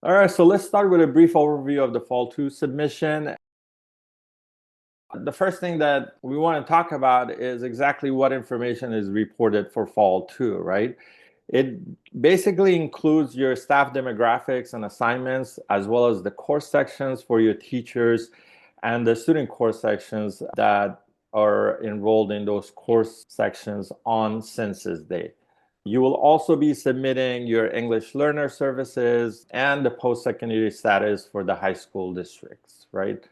All right, so let's start with a brief overview of the Fall-2 submission. The first thing that we want to talk about is exactly what information is reported for Fall-2, right? It basically includes your staff demographics and assignments, as well as the course sections for your teachers and the student course sections that are enrolled in those course sections on Census Day. You will also be submitting your English learner services and the post-secondary status for the high school districts, right?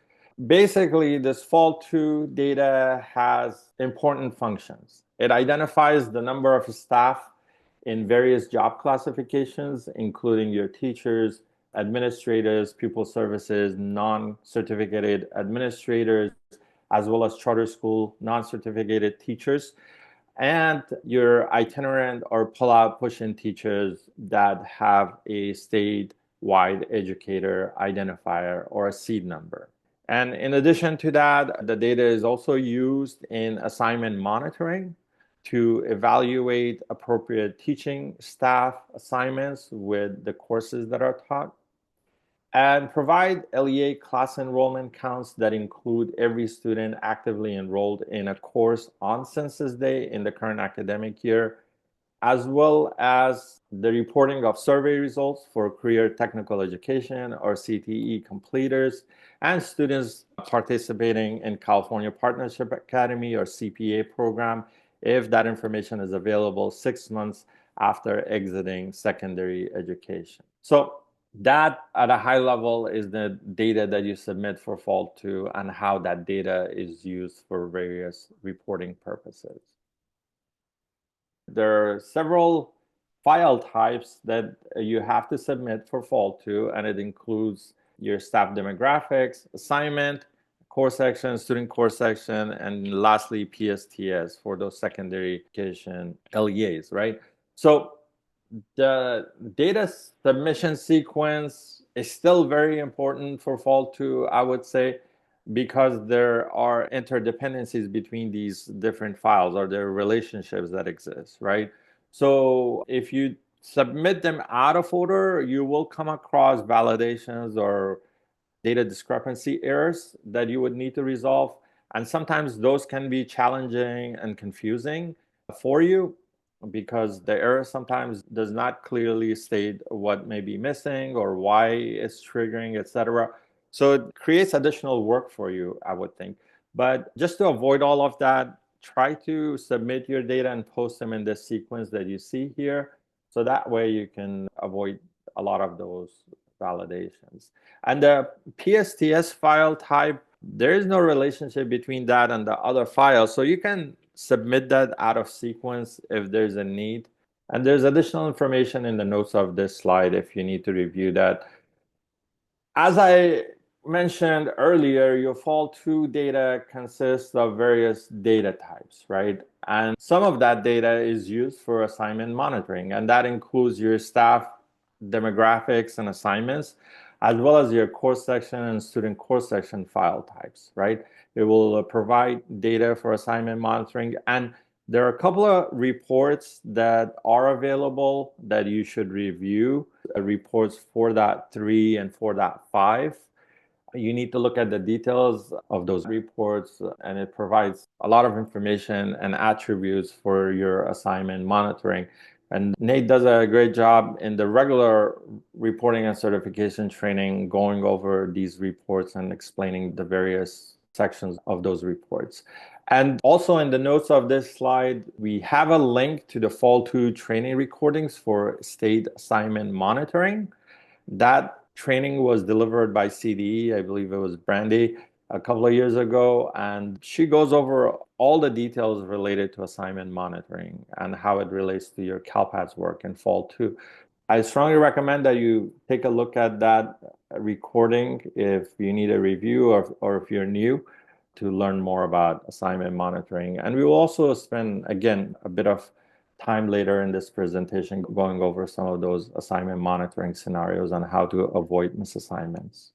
Basically, this Fall-2 data has important functions. It identifies the number of staff in various job classifications, including your teachers, administrators, pupil services, non-certificated administrators, as well as charter school non-certificated teachers, and your itinerant or pull-out push-in teachers that have a statewide educator identifier or a seed number. And in addition to that, the data is also used in assignment monitoring to evaluate appropriate teaching staff assignments with the courses that are taught, and provide LEA class enrollment counts that include every student actively enrolled in a course on Census Day in the current academic year, as well as the reporting of survey results for career technical education or CTE completers and students participating in California Partnership Academy or CPA program if that information is available 6 months after exiting secondary education. So that at a high level is the data that you submit for Fall-2 and how that data is used for various reporting purposes. There are several file types that you have to submit for Fall-2, and it includes your staff demographics, assignment, course section, student course section, and lastly, PSTS for those secondary education LEAs, right? So the data submission sequence is still very important for Fall-2, I would say, because there are interdependencies between these different files or there are relationships that exist, right? So if you submit them out of order, you will come across validations or data discrepancy errors that you would need to resolve. And sometimes those can be challenging and confusing for you because the error sometimes does not clearly state what may be missing or why it's triggering, etc. So it creates additional work for you, I would think. But just to avoid all of that, try to submit your data and post them in the sequence that you see here. So that way you can avoid a lot of those validations. And the PSTS file type, there is no relationship between that and the other files. So you can submit that out of sequence if there's a need. And there's additional information in the notes of this slide if you need to review that. As I mentioned earlier, your Fall-2 data consists of various data types, right? And some of that data is used for assignment monitoring, and that includes your staff demographics and assignments, as well as your course section and student course section file types, right? It will provide data for assignment monitoring, and there are a couple of reports that are available that you should review, reports 4.3 and 4.5. You need to look at the details of those reports, and it provides a lot of information and attributes for your assignment monitoring. And Nate does a great job in the regular reporting and certification training going over these reports and explaining the various sections of those reports. And also in the notes of this slide, we have a link to the Fall-2 training recordings for state assignment monitoring. That training was delivered by CDE, I believe it was Brandy, a couple of years ago, and she goes over all the details related to assignment monitoring and how it relates to your CalPADS work in Fall-2. I strongly recommend that you take a look at that recording if you need a review or if you're new to learn more about assignment monitoring. And we will also spend, again, a bit of time later in this presentation going over some of those assignment monitoring scenarios on how to avoid misassignments.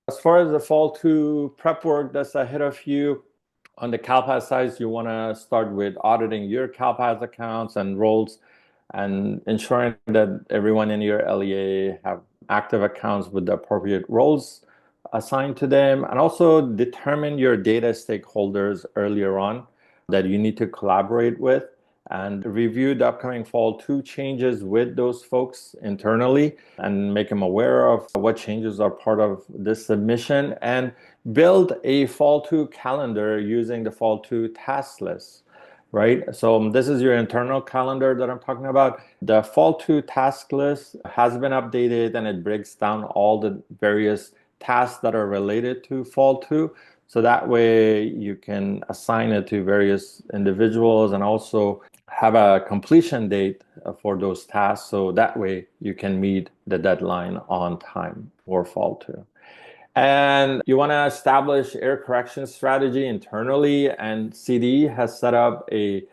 As far as the Fall-2 prep work that's ahead of you, on the CalPADS side, you want to start with auditing your CalPADS accounts and roles. and ensuring that everyone in your LEA have active accounts with the appropriate roles assigned to them, and also determine your data stakeholders earlier on that you need to collaborate with, and review the upcoming Fall 2 changes with those folks internally and make them aware of what changes are part of this submission, and build a Fall 2 calendar using the Fall 2 task list. Right. So this is your internal calendar that I'm talking about. The Fall 2 task list has been updated and it breaks down all the various tasks that are related to Fall 2. So that way you can assign it to various individuals and also have a completion date for those tasks. So that way you can meet the deadline on time for Fall 2. And you want to establish error correction strategy internally, and CD has set up a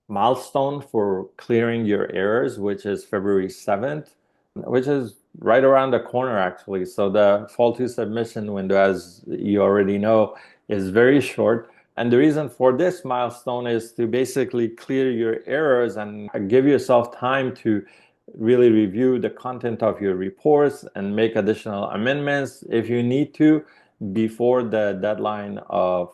milestone for clearing your errors, which is February 7th, which is right around the corner, actually. So the Fall 2 submission window, as you already know, is very short. And the reason for this milestone is to basically clear your errors and give yourself time to really review the content of your reports and make additional amendments if you need to before the deadline of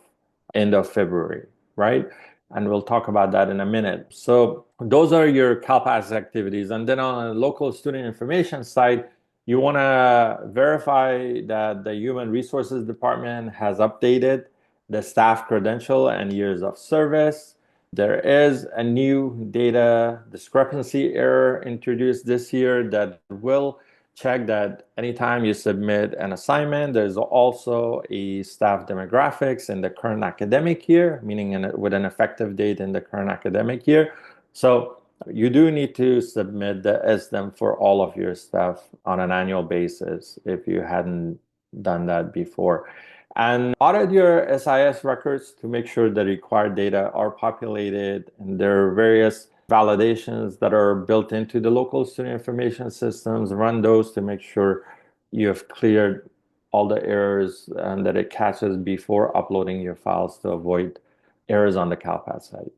end of February, right? And we'll talk about that in a minute. So those are your CalPAS activities. And then on a local student information side, you want to verify that the Human Resources Department has updated the staff credential and years of service. There is a new data discrepancy error introduced this year that will check that anytime you submit an assignment, there's also a staff demographics in the current academic year, meaning with an effective date in the current academic year. So you do need to submit the SDEM for all of your staff on an annual basis if you hadn't done that before. And audit your SIS records to make sure the required data are populated, and there are various validations that are built into the local student information systems. Run those to make sure you have cleared all the errors and that it catches before uploading your files to avoid errors on the CalPAS site.